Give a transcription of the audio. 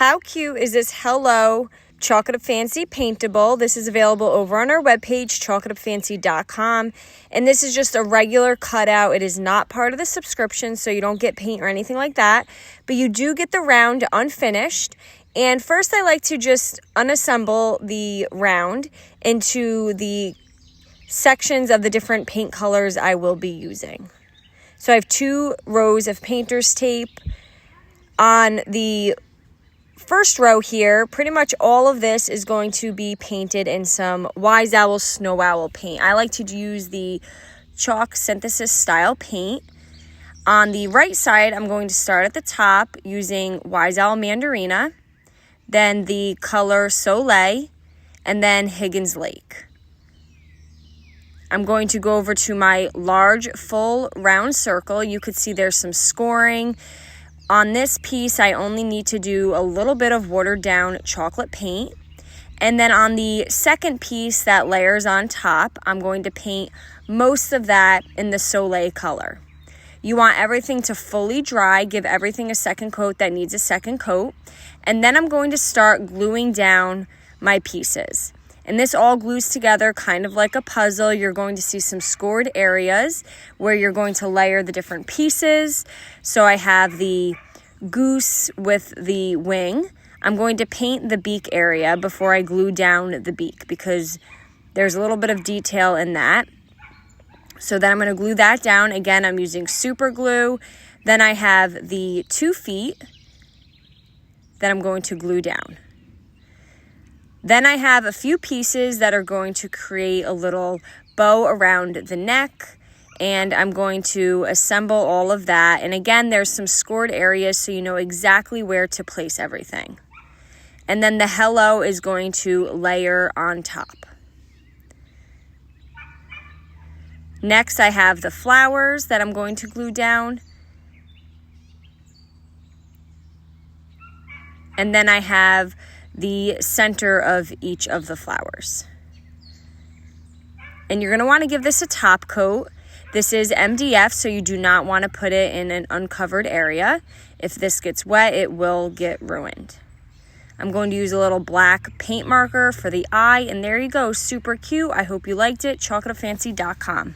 How cute is this Hello Chocolate Fancy Paintable? This is available over on our webpage, chocolatefancy.com. And this is just a regular cutout. It is not part of the subscription, so you don't get paint or anything like that. But you do get the round unfinished. And first I like to just unassemble the round into the sections of the different paint colors I will be using. So I have 2 rows of painter's tape. On the first row here, pretty much all of this is going to be painted in some Wise Owl Snow Owl paint. I like to use the chalk synthesis style paint. On the right side, I'm going to start at the top using Wise Owl Mandarina, then the color Soleil, and then Higgins Lake. I'm going to go over to my large full round circle. You could see there's some scoring. On this piece, I only need to do a little bit of watered down chocolate paint. And then on the second piece that layers on top, I'm going to paint most of that in the Soleil color. You want everything to fully dry, give everything a second coat that needs a second coat. And then I'm going to start gluing down my pieces. And this all glues together kind of like a puzzle. You're going to see some scored areas where you're going to layer the different pieces. So I have the goose with the wing. I'm going to paint the beak area before I glue down the beak because there's a little bit of detail in that. So then I'm going to glue that down. Again, I'm using super glue. Then I have the 2 feet that I'm going to glue down. Then I have a few pieces that are going to create a little bow around the neck, and I'm going to assemble all of that. And again, there's some scored areas so you know exactly where to place everything. And then the hello is going to layer on top. Next, I have the flowers that I'm going to glue down. And then I have the center of each of the flowers. And you're going to want to give this a top coat. This is MDF, so you do not want to put it in an uncovered area. If this gets wet, it will get ruined. I'm going to use a little black paint marker for the eye, and there you go, super cute. I hope you liked it. chocolatefancy.com.